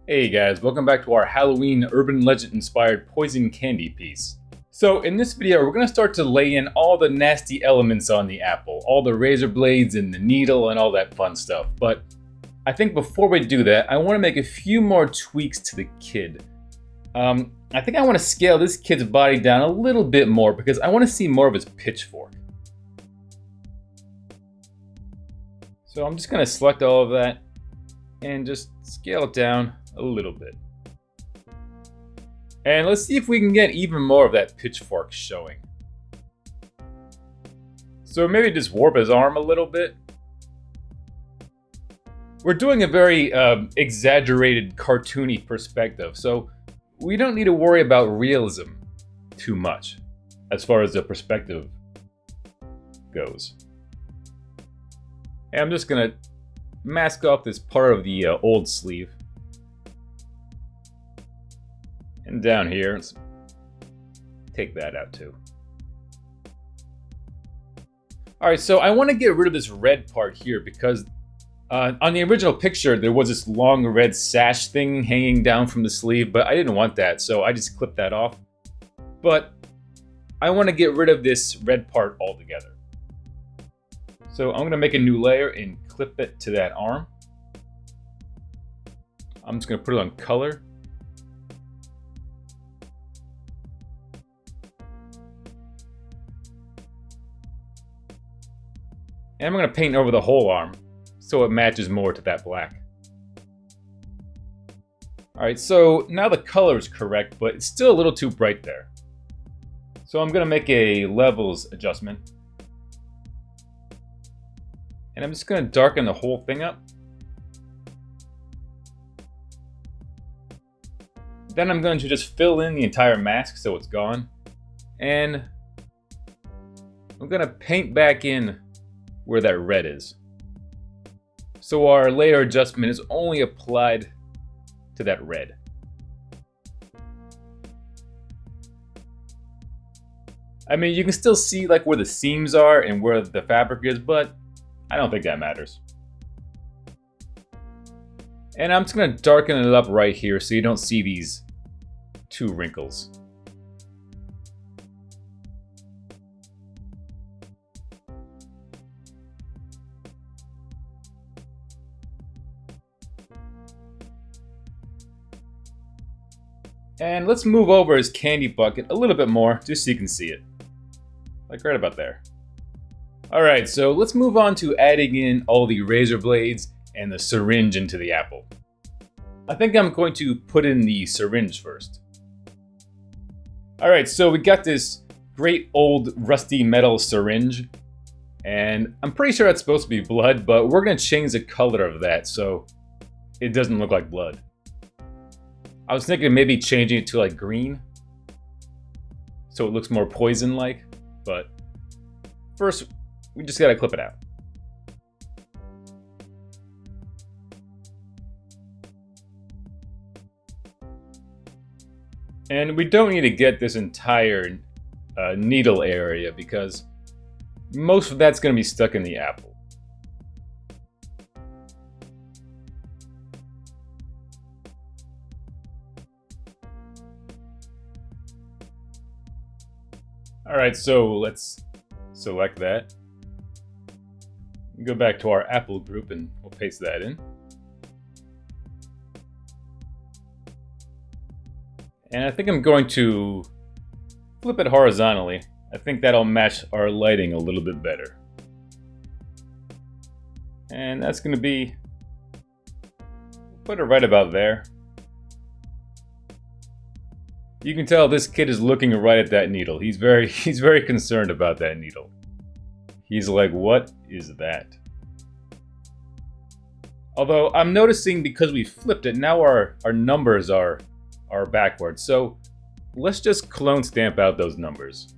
Hey guys, welcome back to our Halloween urban legend inspired poison candy piece. So in this video, we're going to start to lay in all the nasty elements on the apple, all the razor blades and the needle and all that fun stuff. But I think before we do that, I want to make a few more tweaks to the kid. I think I want to scale this kid's body down a little bit more because I want to see more of his pitchfork. So I'm just going to select all of that and just scale it down a little bit. And let's see if we can get even more of that pitchfork showing. So maybe just warp his arm a little bit. We're doing a very exaggerated, cartoony perspective, so we don't need to worry about realism too much as far as the perspective goes. And I'm just gonna mask off this part of the old sleeve. And down here, let's take that out too. Alright, so I want to get rid of this red part here because on the original picture there was this long red sash thing hanging down from the sleeve, but I didn't want that, so I just clipped that off. But I want to get rid of this red part altogether. So I'm going to make a new layer and clip it to that arm. I'm just going to put it on color. And I'm going to paint over the whole arm so it matches more to that black. Alright, so now the color is correct, but it's still a little too bright there. So I'm going to make a levels adjustment. And I'm just going to darken the whole thing up. Then I'm going to just fill in the entire mask so it's gone. And I'm going to paint back in where that red is. So our layer adjustment is only applied to that red. I mean, you can still see like where the seams are and where the fabric is, but I don't think that matters. And I'm just going to darken it up right here so you don't see these two wrinkles. And let's move over his candy bucket a little bit more, just so you can see it. Like right about there. Alright, so let's move on to adding in all the razor blades and the syringe into the apple. I think I'm going to put in the syringe first. Alright, so we got this great old rusty metal syringe. And I'm pretty sure that's supposed to be blood, but we're going to change the color of that so it doesn't look like blood. I was thinking maybe changing it to like green, so it looks more poison-like, but first we just gotta clip it out. And we don't need to get this entire needle area because most of that's gonna be stuck in the apple. Alright, so let's select that. Go back to our apple group and we'll paste that in. And I think I'm going to flip it horizontally. I think that'll match our lighting a little bit better. And that's going to be, put it right about there. You can tell this kid is looking right at that needle. He's very concerned about that needle. He's like, what is that? Although I'm noticing because we flipped it, now our numbers are backwards. So let's just clone stamp out those numbers.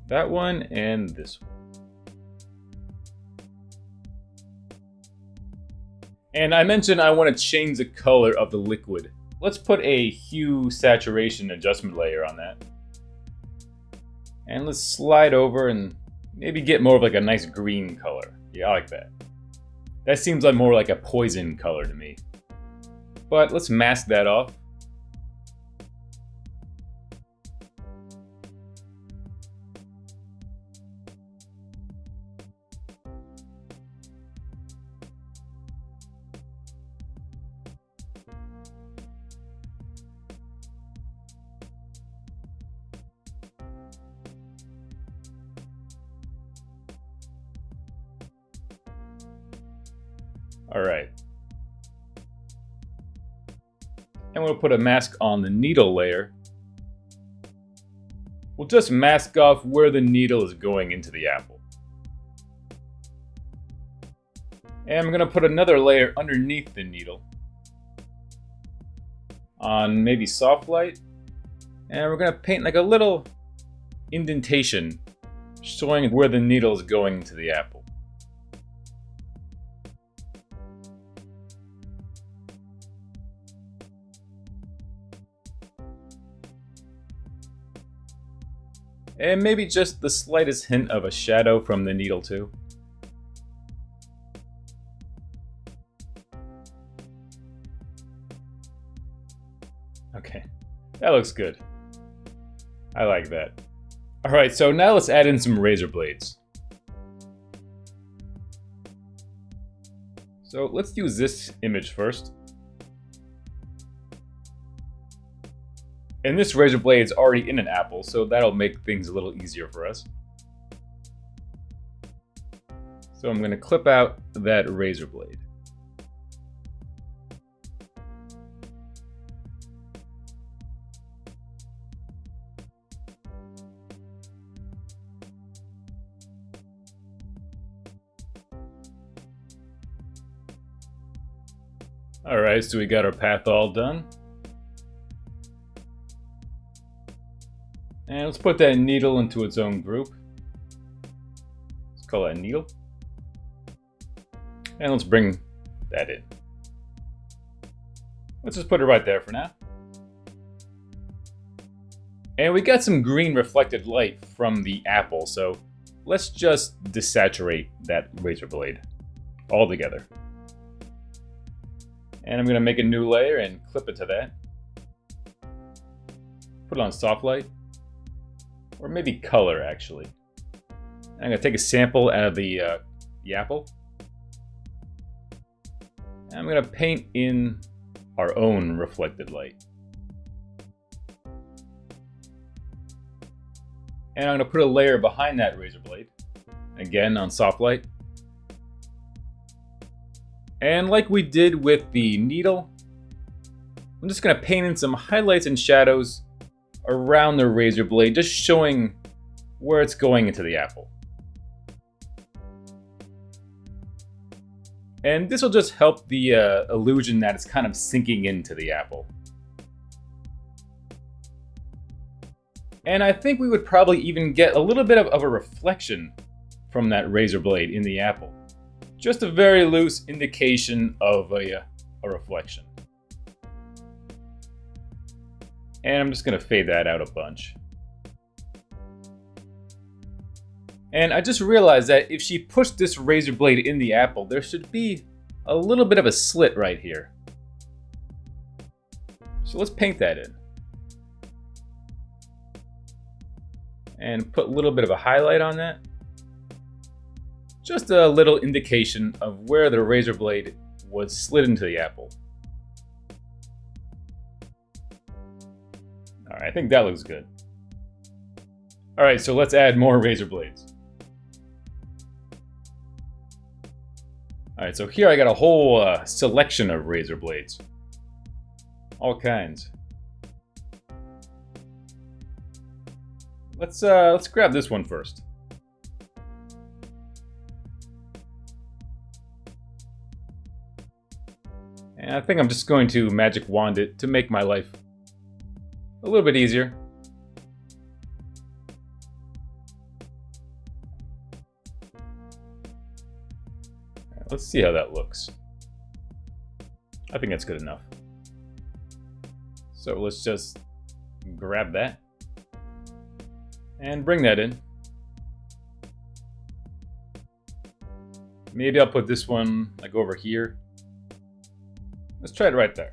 That one and this one. And I mentioned I want to change the color of the liquid. Let's put a hue saturation adjustment layer on that. And let's slide over and maybe get more of like a nice green color. Yeah, I like that. That seems like more like a poison color to me. But let's mask that off. Alright. And we'll put a mask on the needle layer. We'll just mask off where the needle is going into the apple. And I'm going to put another layer underneath the needle on maybe soft light. And we're going to paint like a little indentation showing where the needle is going into the apple. And maybe just the slightest hint of a shadow from the needle too. Okay, that looks good. I like that. Alright, so now let's add in some razor blades. So let's use this image first. And this razor blade is already in an apple, so that'll make things a little easier for us. So I'm going to clip out that razor blade. Alright, so we got our path all done. And let's put that needle into its own group. Let's call that needle. And let's bring that in. Let's just put it right there for now. And we got some green reflected light from the apple, so let's just desaturate that razor blade altogether. And I'm going to make a new layer and clip it to that. Put it on soft light. Or maybe color, actually. And I'm going to take a sample out of the apple. And I'm going to paint in our own reflected light. And I'm going to put a layer behind that razor blade. Again, on soft light. And like we did with the needle, I'm just going to paint in some highlights and shadows around the razor blade, just showing where it's going into the apple. And this will just help the illusion that it's kind of sinking into the apple. And I think we would probably even get a little bit of a reflection from that razor blade in the apple. Just a very loose indication of a reflection. And I'm just going to fade that out a bunch. And I just realized that if she pushed this razor blade in the apple, there should be a little bit of a slit right here. So let's paint that in. And put a little bit of a highlight on that. Just a little indication of where the razor blade was slid into the apple. Alright, I think that looks good. Alright, so let's add more razor blades. Alright, so here I got a whole selection of razor blades. All kinds. Let's grab this one first. And I think I'm just going to magic wand it to make my life a little bit easier. Let's see how that looks. I think that's good enough. So let's just grab that. And bring that in. Maybe I'll put this one like over here. Let's try it right there.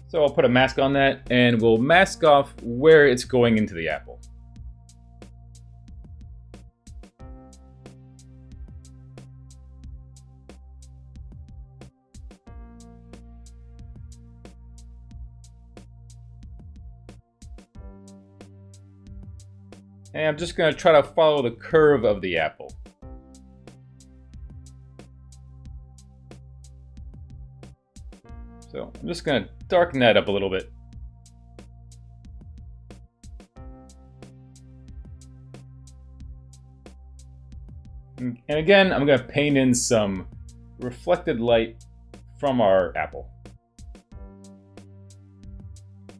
So I'll put a mask on that and we'll mask off where it's going into the apple. And I'm just going to try to follow the curve of the apple. So I'm just going to darken that up a little bit. And again, I'm going to paint in some reflected light from our apple.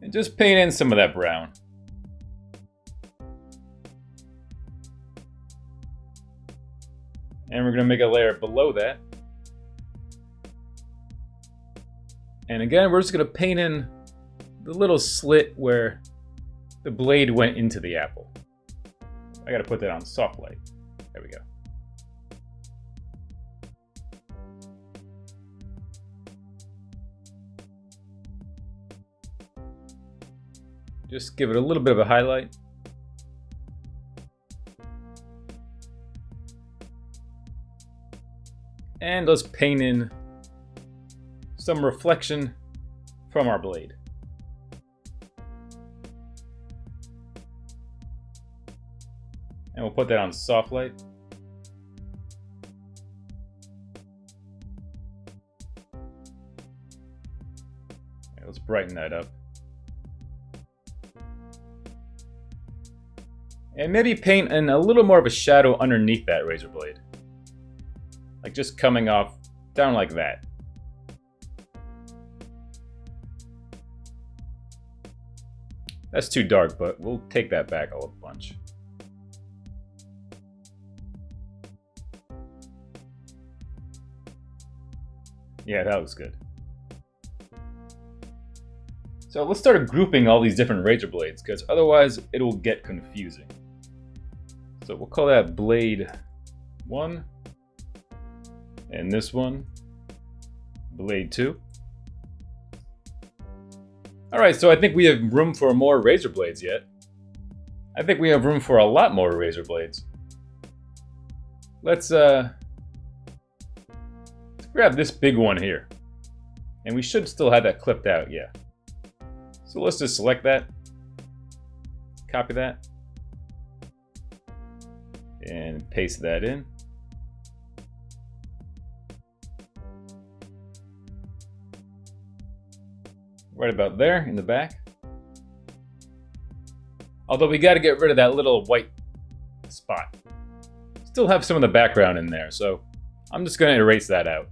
And just paint in some of that brown. And we're going to make a layer below that. And again, we're just going to paint in the little slit where the blade went into the apple. I got to put that on soft light. There we go. Just give it a little bit of a highlight. And let's paint in some reflection from our blade. And we'll put that on soft light. Okay, let's brighten that up. And maybe paint in a little more of a shadow underneath that razor blade. Like just coming off down like that. That's too dark, but we'll take that back a bunch. Yeah, that looks good. So let's start grouping all these different razor blades, because otherwise it will get confusing. So we'll call that blade 1. And this one, blade 2. All right, so I think we have room for more razor blades yet. I think we have room for a lot more razor blades. Let's grab this big one here. And we should still have that clipped out, yeah. So let's just select that, copy that, and paste that in. Right about there in the back. Although we got to get rid of that little white spot. Still have some of the background in there, so I'm just going to erase that out.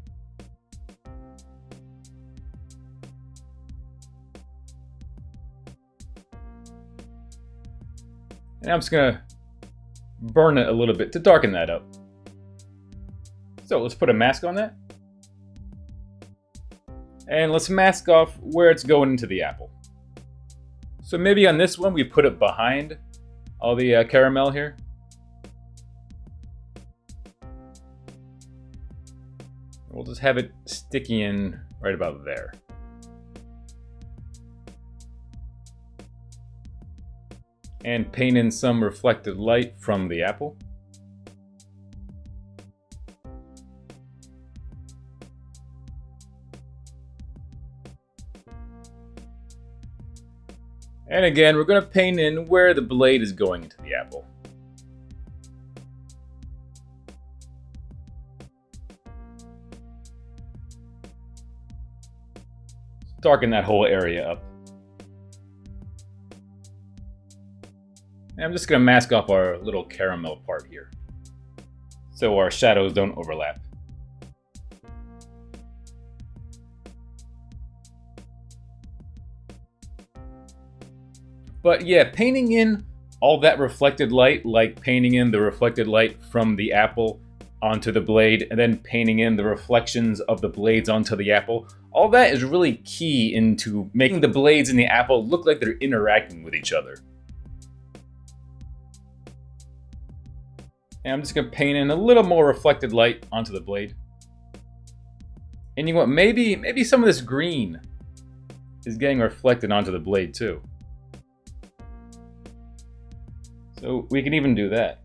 And I'm just going to burn it a little bit to darken that up. So let's put a mask on that. And let's mask off where it's going into the apple. So maybe on this one we put it behind all the caramel here. We'll just have it sticky in right about there. And paint in some reflected light from the apple. And again, we're going to paint in where the blade is going into the apple. Darken that whole area up. And I'm just going to mask off our little caramel part here, so our shadows don't overlap. But yeah, painting in all that reflected light, like painting in the reflected light from the apple onto the blade, and then painting in the reflections of the blades onto the apple, All that is really key into making the blades in the apple look like they're interacting with each other. And I'm just going to paint in a little more reflected light onto the blade. And you know what, maybe some of this green is getting reflected onto the blade too. So we can even do that.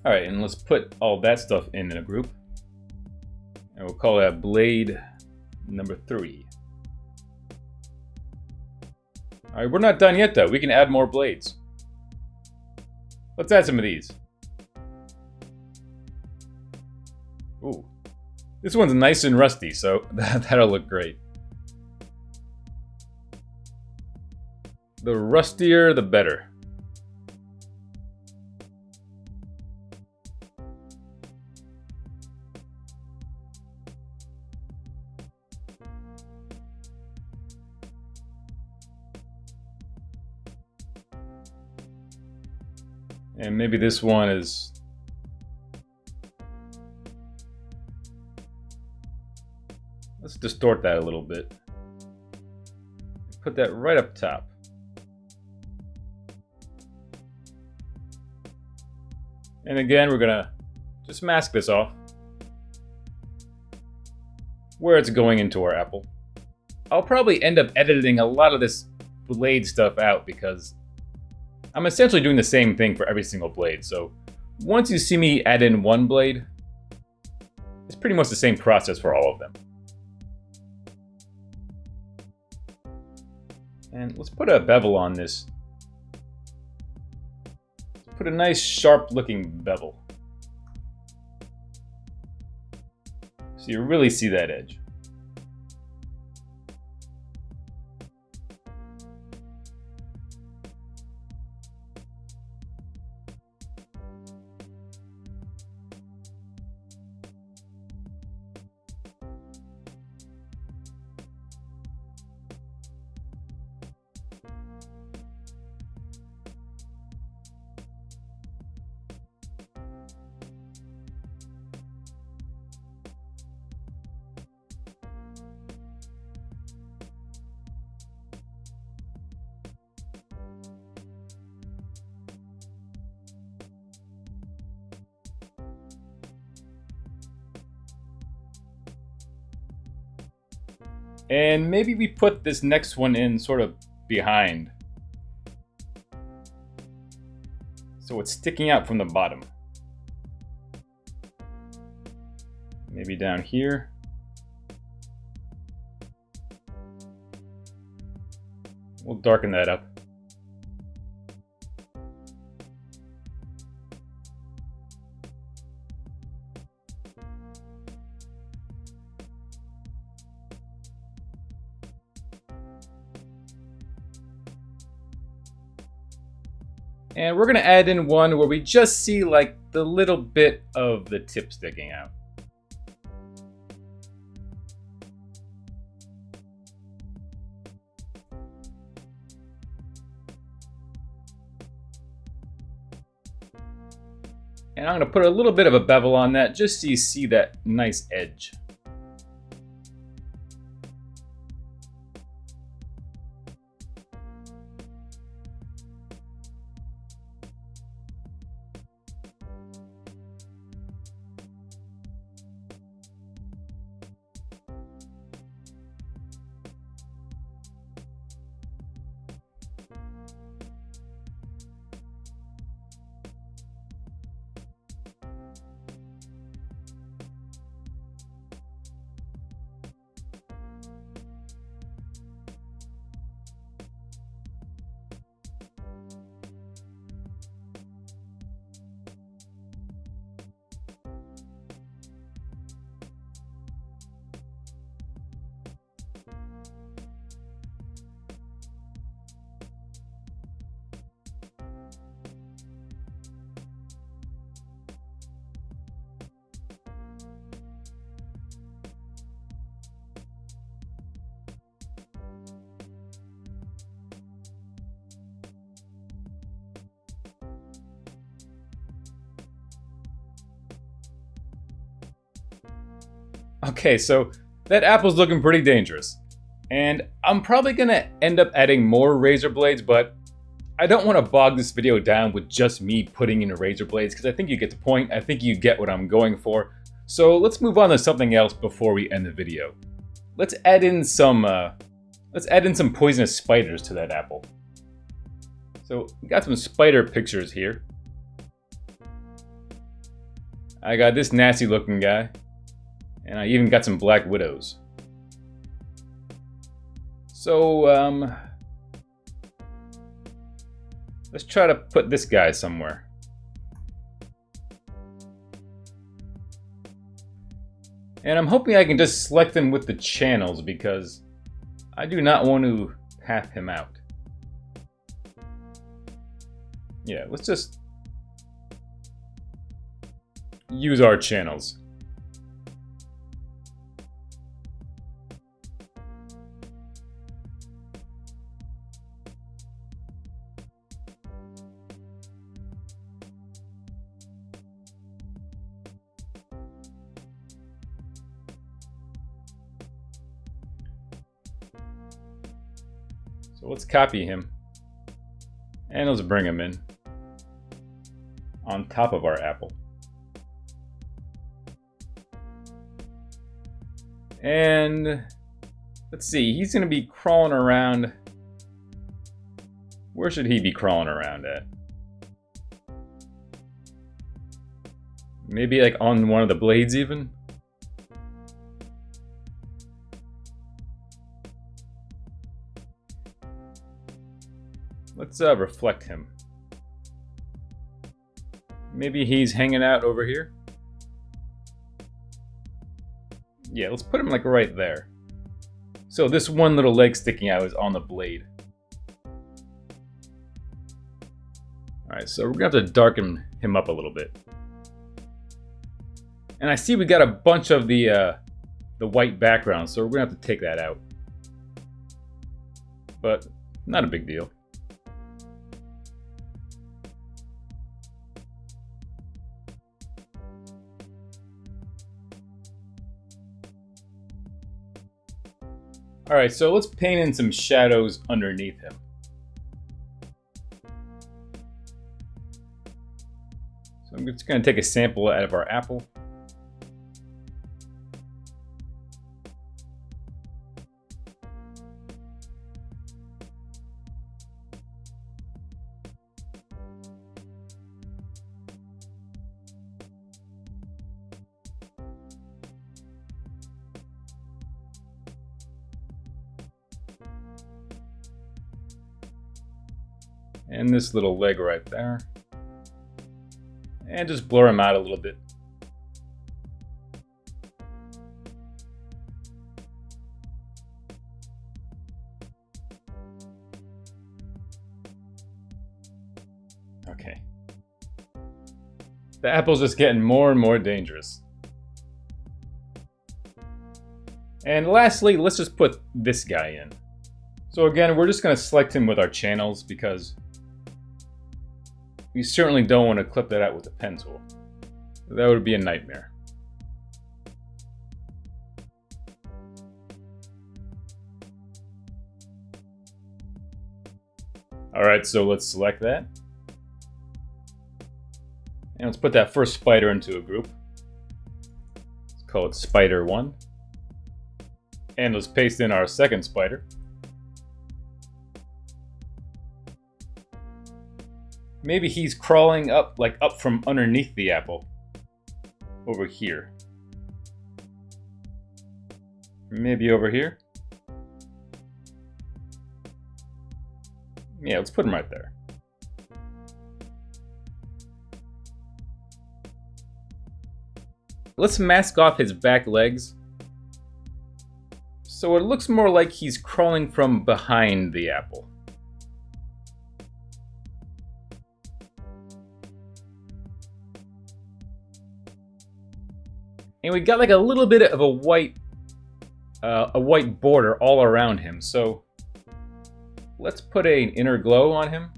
Alright, and let's put all that stuff in a group. And we'll call that blade number 3. Alright, we're not done yet though. We can add more blades. Let's add some of these. Ooh. This one's nice and rusty, so that'll look great. The rustier, the better. And maybe this one is... Let's distort that a little bit. Put that right up top. And again, we're gonna just mask this off where it's going into our apple. I'll probably end up editing a lot of this blade stuff out because I'm essentially doing the same thing for every single blade. So once you see me add in one blade, it's pretty much the same process for all of them. And let's put a bevel on this. Put a nice sharp looking bevel. So you really see that edge. And maybe we put this next one in sort of behind. So it's sticking out from the bottom. Maybe down here. We'll darken that up. And we're gonna add in one where we just see like the little bit of the tip sticking out. And I'm gonna put a little bit of a bevel on that just so you see that nice edge. Okay, so that apple's looking pretty dangerous. And I'm probably gonna end up adding more razor blades, but I don't want to bog this video down with just me putting in razor blades because I think you get the point. I think you get what I'm going for. So let's move on to something else before we end the video. Let's add in some poisonous spiders to that apple. So we got some spider pictures here. I got this nasty looking guy, and I even got some black widows. So let's try to put this guy somewhere. And I'm hoping I can just select him with the channels because I do not want to path him out. Yeah, let's just use our channels. So let's copy him and let's bring him in on top of our apple. And let's see, he's gonna be crawling around. Where should he be crawling around at? Maybe like on one of the blades even? Let's reflect him. Maybe he's hanging out over here. Yeah, let's put him like right there. So this one little leg sticking out is on the blade. Alright, so we're gonna have to darken him up a little bit. And I see we got a bunch of the white background, so we're gonna have to take that out. But not a big deal. Alright, so let's paint in some shadows underneath him. So I'm just going to take a sample out of our apple. And this little leg right there. And just blur him out a little bit. Okay. The apple's just getting more and more dangerous. And lastly, let's just put this guy in. So again, we're just going to select him with our channels because we certainly don't want to clip that out with a pen tool. That would be a nightmare. Alright, so let's select that. And let's put that first spider into a group. Let's call it Spider 1. And let's paste in our second spider. Maybe he's crawling up, like up from underneath the apple. Over here. Maybe over here. Yeah, let's put him right there. Let's mask off his back legs. So it looks more like he's crawling from behind the apple. And we got like a little bit of a white border all around him. So let's put an inner glow on him.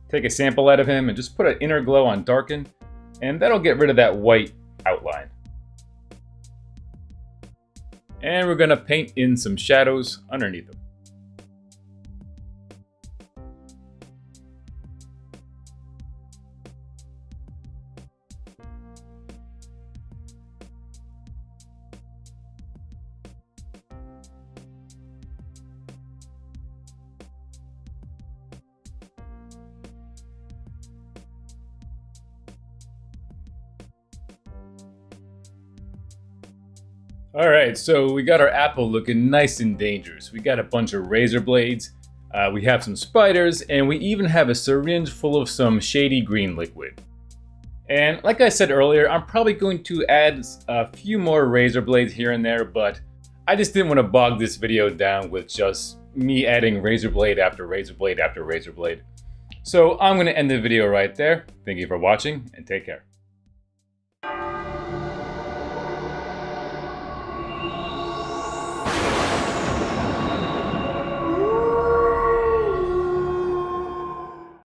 Take a sample out of him and just put an inner glow on darken. And that'll get rid of that white outline. And we're gonna paint in some shadows underneath them. Alright, so we got our apple looking nice and dangerous. We got a bunch of razor blades, we have some spiders, and we even have a syringe full of some shady green liquid. And like I said earlier, I'm probably going to add a few more razor blades here and there, but I just didn't want to bog this video down with just me adding razor blade after razor blade after razor blade. So I'm going to end the video right there. Thank you for watching, and take care.